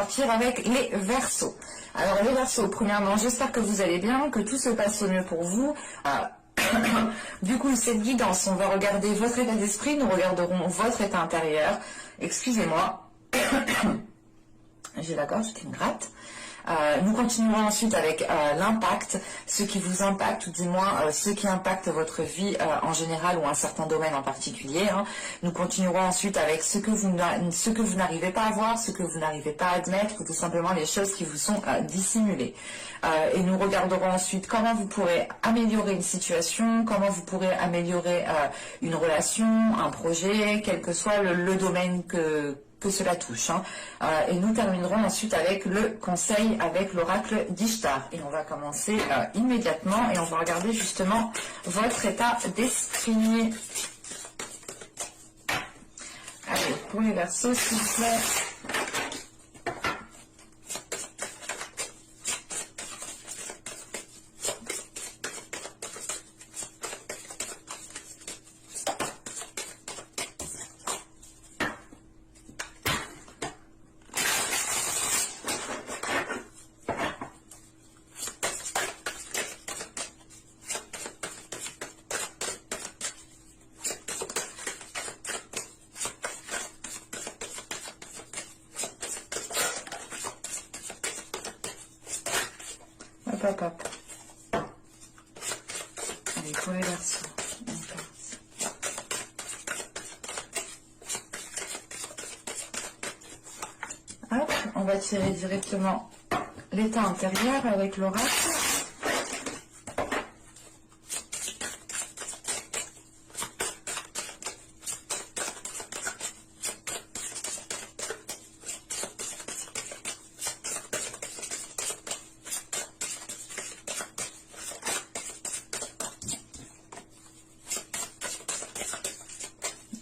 partir avec les Verseaux. Alors les Verseaux, premièrement, j'espère que vous allez bien, que tout se passe au mieux pour vous. Du coup, cette guidance, on va regarder votre état d'esprit, nous regarderons votre état intérieur. Excusez-moi, j'ai la gorge qui me gratte. Nous continuerons ensuite avec l'impact, ce qui vous impacte, ou du moins ce qui impacte votre vie en général ou un certain domaine en particulier. Hein. Nous continuerons ensuite avec ce que vous n'arrivez pas à voir, ce que vous n'arrivez pas à admettre, ou tout simplement les choses qui vous sont dissimulées. Et nous regarderons ensuite comment vous pourrez améliorer une situation, comment vous pourrez améliorer une relation, un projet, quel que soit le domaine que cela touche. Hein. Et nous terminerons ensuite avec le conseil avec l'oracle d'Ishtar. Et on va commencer immédiatement et on va regarder justement votre état d'esprit. Allez, pour les Verseaux, s'il vous plaît. Hop, hop. Allez, pour les Verseaux. Hop, on va tirer directement l'état intérieur avec l'oracle.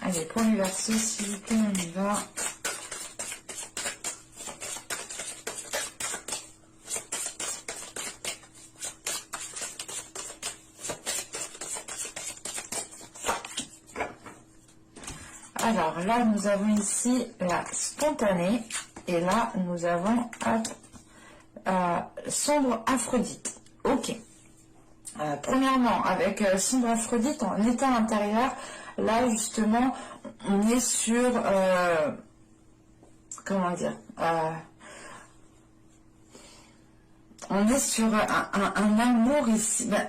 Allez, pour les Verseaux, s'il vous plaît, on y va. Alors là, nous avons ici la spontanée. Et là, nous avons sombre Aphrodite. Ok. Premièrement, avec sombre Aphrodite, en état intérieur, là, justement, on est sur... comment dire on est sur un amour ici. Ben,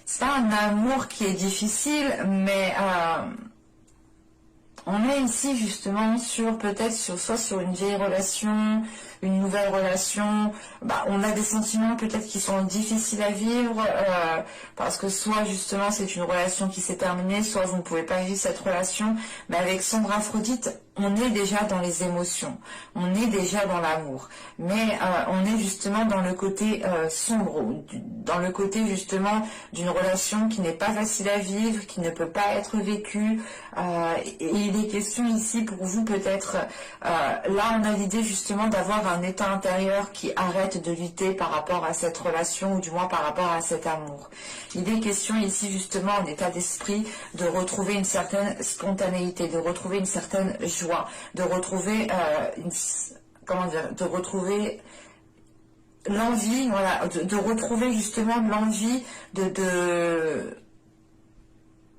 c'est pas un amour qui est difficile, mais... on est ici justement sur peut-être soit sur une vieille relation, une nouvelle relation. Bah, on a des sentiments peut-être qui sont difficiles à vivre parce que soit justement c'est une relation qui s'est terminée, soit vous ne pouvez pas vivre cette relation. Mais avec sombre Aphrodite, on est déjà dans les émotions, on est déjà dans l'amour. Mais on est justement dans le côté sombre, dans le côté justement d'une relation qui n'est pas facile à vivre, qui ne peut pas être vécue. Et il est question ici pour vous peut-être, là on a l'idée justement d'avoir un état intérieur qui arrête de lutter par rapport à cette relation ou du moins par rapport à cet amour. Il est question ici justement en état d'esprit de retrouver une certaine spontanéité, de retrouver une certaine joie, de retrouver de retrouver l'envie, voilà, de retrouver justement l'envie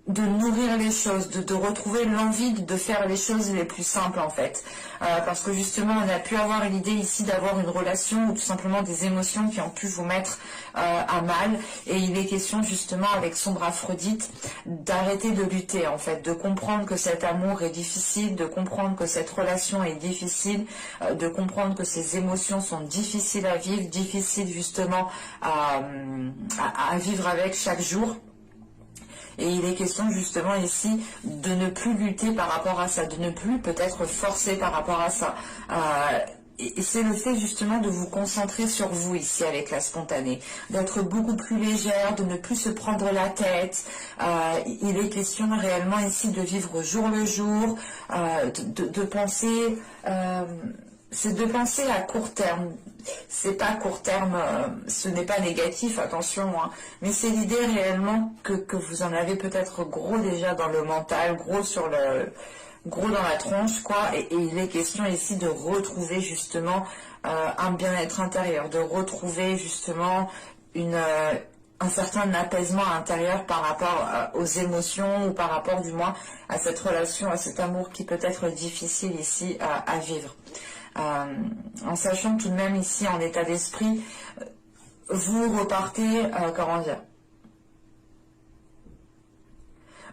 de nourrir les choses, de retrouver l'envie de faire les choses les plus simples en fait. Parce que justement on a pu avoir l'idée ici d'avoir une relation ou tout simplement des émotions qui ont pu vous mettre à mal, et il est question justement avec sombre Aphrodite d'arrêter de lutter en fait, de comprendre que cet amour est difficile, de comprendre que cette relation est difficile, de comprendre que ces émotions sont difficiles à vivre, difficiles justement à vivre avec chaque jour. Et il est question justement ici de ne plus lutter par rapport à ça, de ne plus peut-être forcer par rapport à ça. Et c'est le fait justement de vous concentrer sur vous ici avec la spontanée, d'être beaucoup plus légère, de ne plus se prendre la tête. Il est question réellement ici de vivre jour le jour, de penser... c'est de penser à court terme. C'est pas court terme, ce n'est pas négatif, attention, hein, mais c'est l'idée réellement que vous en avez peut-être gros déjà dans le mental, gros sur gros dans la tronche, quoi, et il est question ici de retrouver justement un bien-être intérieur, de retrouver justement un certain apaisement intérieur par rapport aux émotions ou par rapport du moins à cette relation, à cet amour qui peut être difficile ici à vivre. En sachant tout de même ici en état d'esprit, vous repartez, comment dire,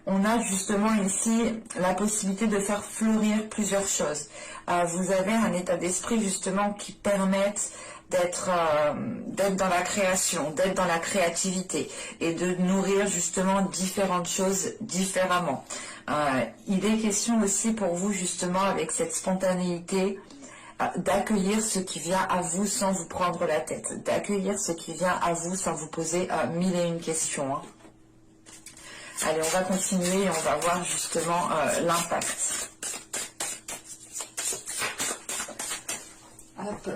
on a justement ici la possibilité de faire fleurir plusieurs choses. Vous avez un état d'esprit justement qui permette d'être dans la création, d'être dans la créativité et de nourrir justement différentes choses différemment. Il est question aussi pour vous justement avec cette spontanéité d'accueillir ce qui vient à vous sans vous prendre la tête, d'accueillir ce qui vient à vous sans vous poser mille et une questions. Hein. Allez, on va continuer et on va voir justement l'impact. Hop.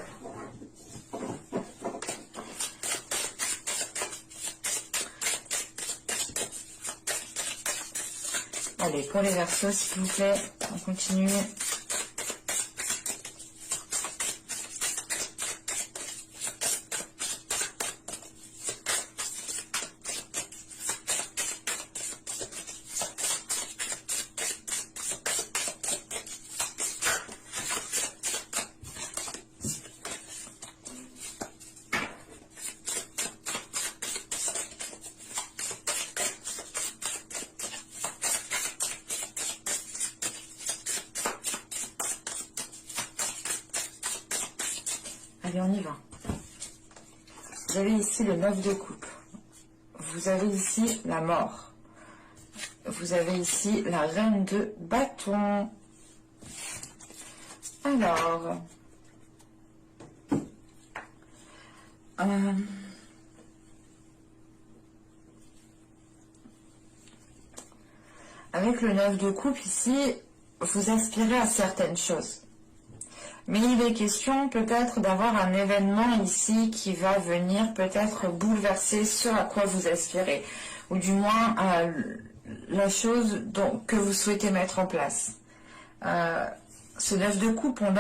Allez, pour les Verseaux, s'il vous plaît, on continue. Allez, on y va. Vous avez ici le 9 de coupe. Vous avez ici la mort. Vous avez ici la reine de bâton. Alors, avec le 9 de coupe ici, vous aspirez à certaines choses. Mais il est question peut-être d'avoir un événement ici qui va venir peut-être bouleverser ce à quoi vous aspirez. Ou du moins la chose que vous souhaitez mettre en place. Ce 9 de coupe, on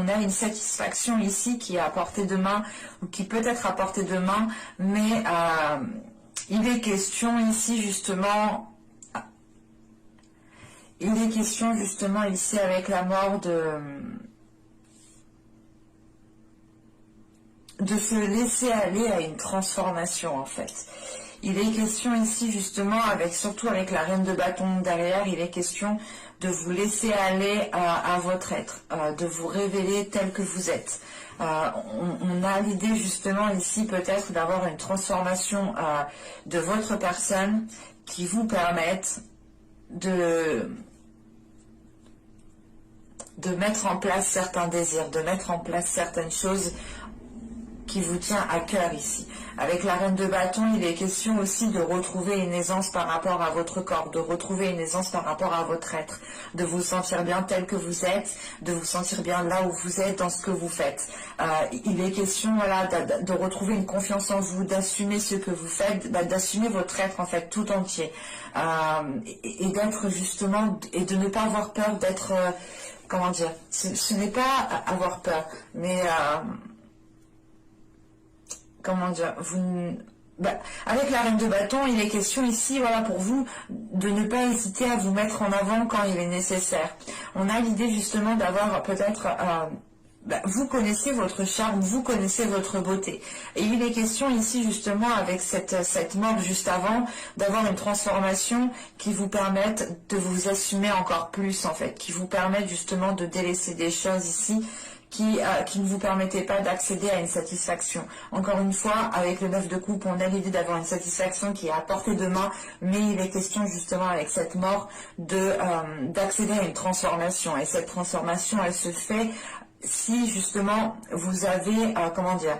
a une satisfaction ici qui est à portée de main, ou qui peut être à portée de main, mais il est question ici justement... Il est question justement ici avec la mort de se laisser aller à une transformation en fait. Il est question ici justement, surtout avec la reine de bâton derrière, il est question de vous laisser aller à votre être, de vous révéler tel que vous êtes. On a l'idée justement ici peut-être d'avoir une transformation de votre personne qui vous permette de mettre en place certains désirs, de mettre en place certaines choses qui vous tient à cœur ici. Avec la reine de bâton, il est question aussi de retrouver une aisance par rapport à votre corps, de retrouver une aisance par rapport à votre être, de vous sentir bien tel que vous êtes, de vous sentir bien là où vous êtes, dans ce que vous faites. Il est question voilà, de retrouver une confiance en vous, d'assumer ce que vous faites, d'assumer votre être en fait tout entier. Et d'être justement, et de ne pas avoir peur d'être, comment dire, ce n'est pas avoir peur, mais... comment dire, avec la reine de bâton, il est question ici, voilà, pour vous, de ne pas hésiter à vous mettre en avant quand il est nécessaire. On a l'idée justement d'avoir peut-être, vous connaissez votre charme, vous connaissez votre beauté. Et il est question ici justement, avec cette mort juste avant, d'avoir une transformation qui vous permette de vous assumer encore plus en fait, qui vous permette justement de délaisser des choses ici, qui ne vous permettait pas d'accéder à une satisfaction. Encore une fois, avec le 9 de coupe, on a l'idée d'avoir une satisfaction qui est à portée de main, mais il est question justement avec cette mort d'accéder à une transformation. Et cette transformation, elle se fait si justement vous avez, comment dire,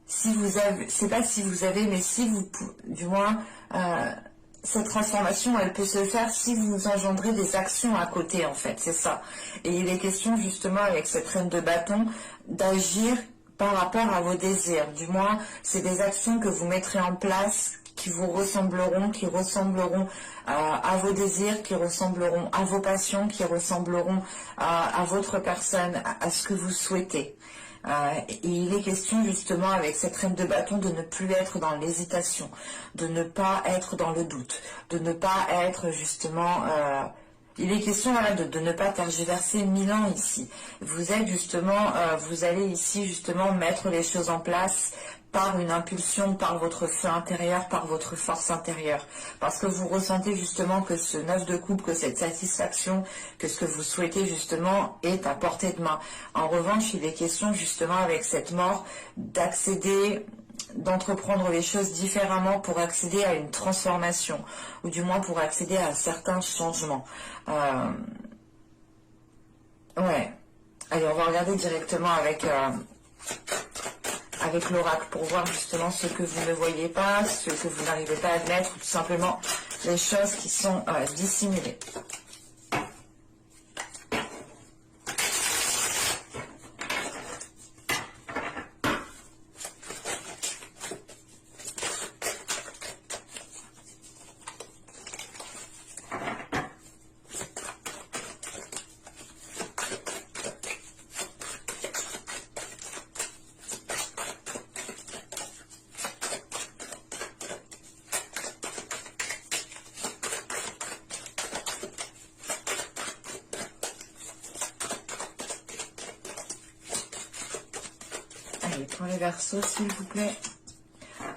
si vous avez, c'est pas si vous avez, mais si vous, du moins, cette transformation, elle peut se faire si vous engendrez des actions à côté, en fait, c'est ça. Et il est question, justement, avec cette reine de bâton, d'agir par rapport à vos désirs. Du moins, c'est des actions que vous mettrez en place qui vous ressembleront, qui ressembleront à vos désirs, qui ressembleront à vos passions, qui ressembleront à votre personne, à ce que vous souhaitez. Et il est question justement avec cette reine de bâton de ne plus être dans l'hésitation, de ne pas être dans le doute, de ne pas être justement... il est question voilà, de ne pas tergiverser 1000 ans ici. Vous êtes justement, vous allez ici justement mettre les choses en place par une impulsion, par votre feu intérieur, par votre force intérieure. Parce que vous ressentez justement que ce 9 de coupe, que cette satisfaction, que ce que vous souhaitez justement est à portée de main. En revanche, il est question justement avec cette mort d'accéder, d'entreprendre les choses différemment pour accéder à une transformation, ou du moins pour accéder à certains changements. Ouais. Allez, on va regarder directement avec l'oracle pour voir justement ce que vous ne voyez pas, ce que vous n'arrivez pas à admettre, ou tout simplement les choses qui sont dissimulées. Allez, pour les Verseaux, s'il vous plaît.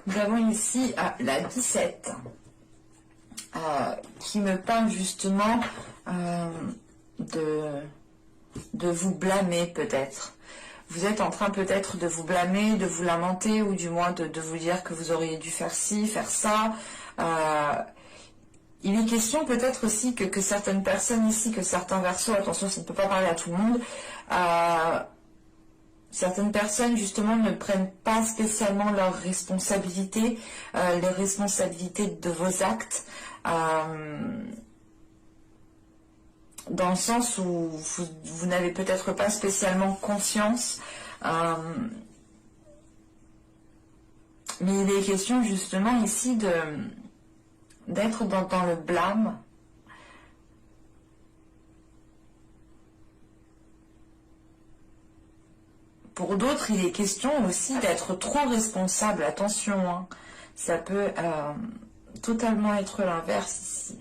Nous avons ici la 17 qui me parle justement de vous blâmer peut-être. Vous êtes en train peut-être de vous blâmer, de vous lamenter, ou du moins de vous dire que vous auriez dû faire ci, faire ça. Il est question peut-être aussi que certaines personnes ici, que certains Verseaux, attention, ça ne peut pas parler à tout le monde, certaines personnes justement ne prennent pas spécialement leurs responsabilités, les responsabilités de vos actes, dans le sens où vous n'avez peut-être pas spécialement conscience, mais il est question justement ici d'être dans le blâme. Pour d'autres, il est question aussi d'être trop responsable. Attention, hein. Ça peut totalement être l'inverse ici.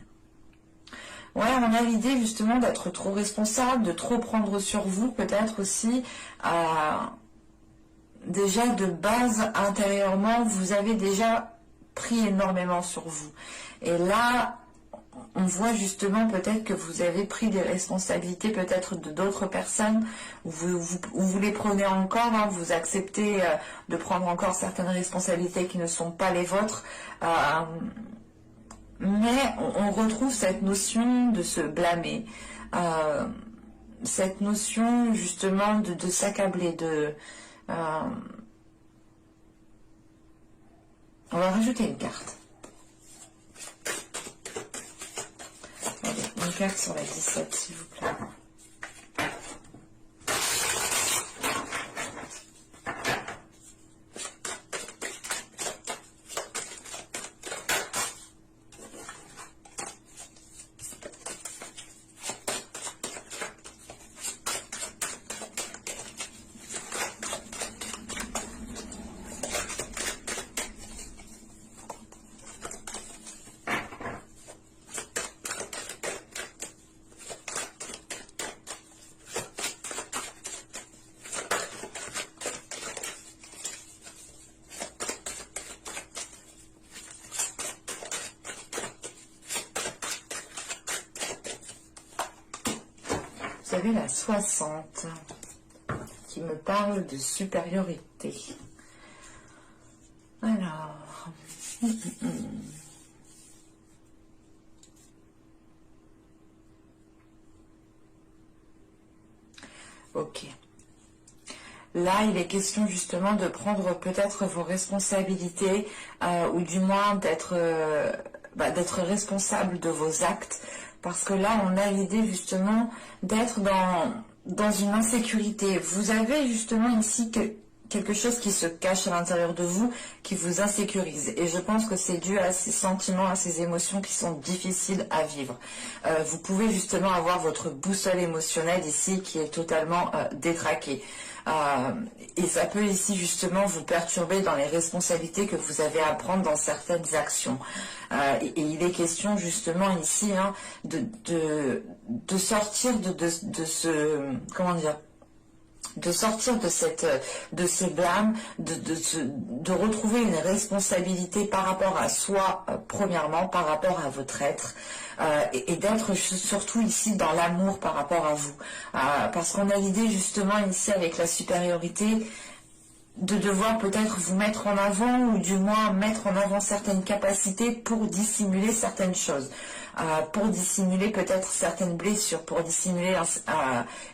Ouais, on a l'idée justement d'être trop responsable, de trop prendre sur vous, peut-être aussi. Déjà de base, intérieurement, vous avez déjà pris énormément sur vous. Et là, on voit justement peut-être que vous avez pris des responsabilités peut-être de d'autres personnes, où vous les prenez encore, hein, vous acceptez de prendre encore certaines responsabilités qui ne sont pas les vôtres, mais on retrouve cette notion de se blâmer, cette notion justement de s'accabler, on va rajouter une carte. Une carte sur la 17, s'il vous plaît. Vous avez la 60 qui me parle de supériorité. Alors, ok. Là, il est question justement de prendre peut-être vos responsabilités, ou du moins d'être responsable de vos actes. Parce que là, on a l'idée justement d'être dans une insécurité. Vous avez justement ici quelque chose qui se cache à l'intérieur de vous, qui vous insécurise. Et je pense que c'est dû à ces sentiments, à ces émotions qui sont difficiles à vivre. Vous pouvez justement avoir votre boussole émotionnelle ici qui est totalement détraquée. Et ça peut ici justement vous perturber dans les responsabilités que vous avez à prendre dans certaines actions. Et il est question justement ici de sortir de ce, comment dire, de sortir de ce blâme, de retrouver une responsabilité par rapport à soi, premièrement, par rapport à votre être, et d'être surtout ici dans l'amour par rapport à vous. Parce qu'on a l'idée justement ici avec la supériorité de devoir peut-être vous mettre en avant ou du moins mettre en avant certaines capacités pour dissimuler certaines choses, pour dissimuler peut-être certaines blessures, pour dissimuler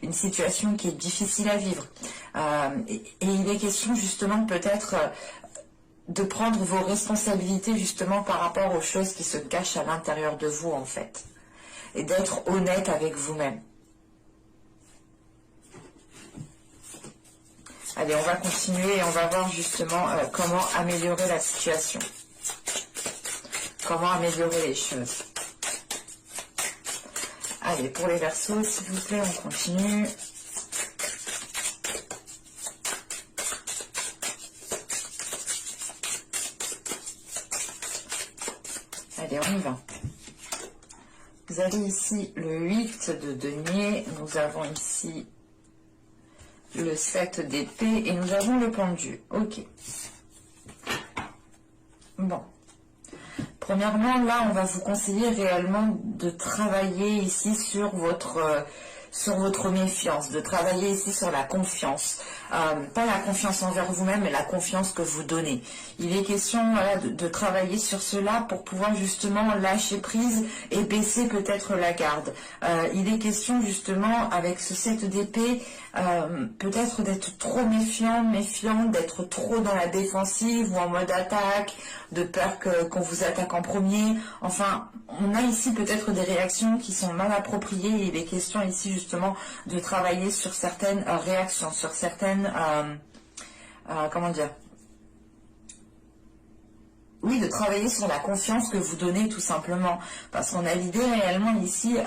une situation qui est difficile à vivre. Et il est question justement peut-être de prendre vos responsabilités justement par rapport aux choses qui se cachent à l'intérieur de vous en fait, et d'être honnête avec vous-même. Allez, on va continuer et on va voir justement comment améliorer la situation. Comment améliorer les choses. Allez, pour les Verseaux, s'il vous plaît, on continue. Allez, on y va. Vous avez ici le 8 de denier. Nous avons ici le 7 d'épée et nous avons le pendu. Ok. Bon. Premièrement, là, on va vous conseiller réellement de travailler ici sur votre méfiance, de travailler ici sur la confiance. Pas la confiance envers vous-même, mais la confiance que vous donnez. Il est question voilà, de travailler sur cela pour pouvoir justement lâcher prise et baisser peut-être la garde. Il est question justement avec ce 7 d'épée, peut-être d'être trop méfiant, d'être trop dans la défensive ou en mode attaque, de peur qu'on vous attaque en premier. Enfin, on a ici peut-être des réactions qui sont mal appropriées et il est question ici justement de travailler sur certaines réactions, sur certaines comment dire, oui, de travailler sur la confiance que vous donnez tout simplement, parce qu'on a l'idée réellement ici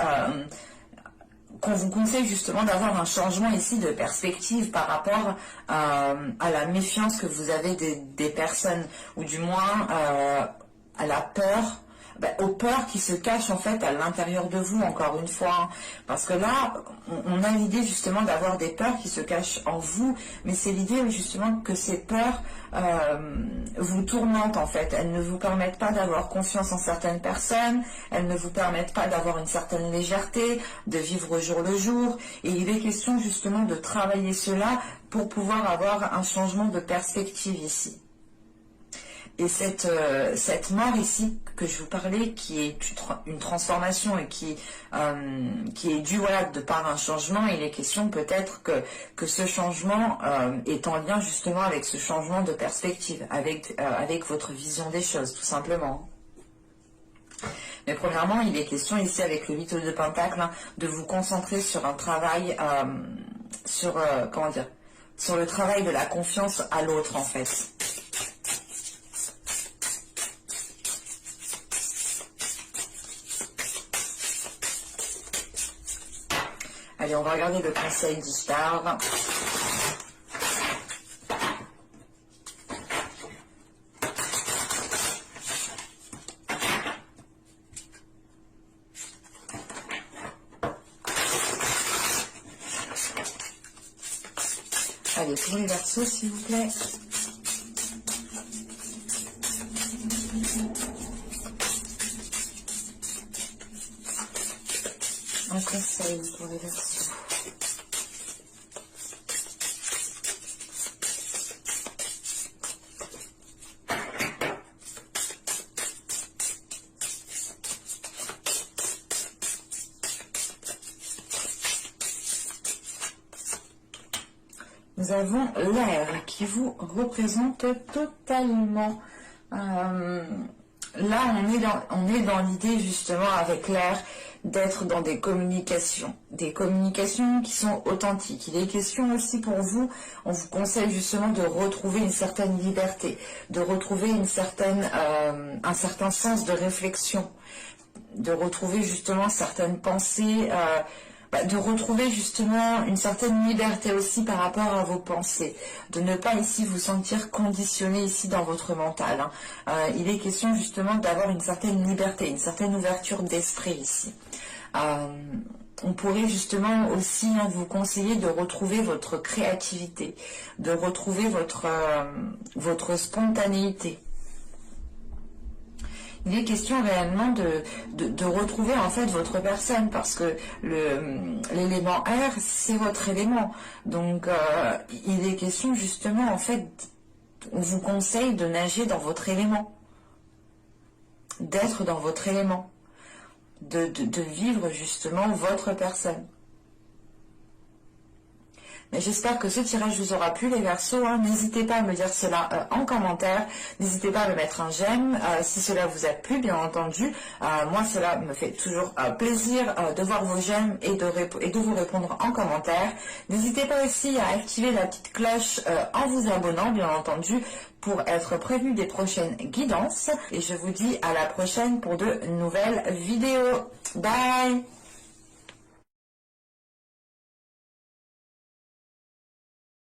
qu'on vous conseille justement d'avoir un changement ici de perspective par rapport à la méfiance que vous avez des personnes, ou du moins à la peur, aux peurs qui se cachent en fait à l'intérieur de vous, encore une fois, hein. Parce que là, on a l'idée justement d'avoir des peurs qui se cachent en vous, mais c'est l'idée justement que ces peurs vous tourmentent en fait. Elles ne vous permettent pas d'avoir confiance en certaines personnes, elles ne vous permettent pas d'avoir une certaine légèreté, de vivre au jour le jour, et il est question justement de travailler cela pour pouvoir avoir un changement de perspective ici. Et cette mort ici que je vous parlais, qui est une transformation et qui est due voilà, de par un changement, il est question peut-être que ce changement est en lien justement avec ce changement de perspective, avec votre vision des choses, tout simplement. Mais premièrement, il est question ici avec le 8 de Pentacle, hein, de vous concentrer sur un travail, comment dire, sur le travail de la confiance à l'autre en fait. Allez, on va regarder le conseil d'Ishtar. Allez, pour les Verseaux, s'il vous plaît. Un conseil pour les Verseaux. Nous avons l'air qui vous représente totalement. Là, on est dans l'idée justement avec l'air d'être dans des communications qui sont authentiques. Il est question aussi pour vous, on vous conseille justement de retrouver une certaine liberté, de retrouver un certain sens de réflexion, de retrouver justement certaines pensées, de retrouver justement une certaine liberté aussi par rapport à vos pensées, de ne pas ici vous sentir conditionné ici dans votre mental. Il est question justement d'avoir une certaine liberté, une certaine ouverture d'esprit ici. On pourrait justement aussi vous conseiller de retrouver votre créativité, de retrouver votre spontanéité. Il est question réellement de retrouver en fait votre personne, parce que l'élément air, c'est votre élément. Donc il est question justement en fait, on vous conseille de nager dans votre élément, d'être dans votre élément, de vivre justement votre personne. Mais j'espère que ce tirage vous aura plu, les Verseaux. N'hésitez pas à me dire cela en commentaire. N'hésitez pas à me mettre un j'aime si cela vous a plu, bien entendu. Moi, cela me fait toujours plaisir de voir vos j'aime et de vous répondre en commentaire. N'hésitez pas aussi à activer la petite cloche en vous abonnant, bien entendu, pour être prévenu des prochaines guidances. Et je vous dis à la prochaine pour de nouvelles vidéos. Bye!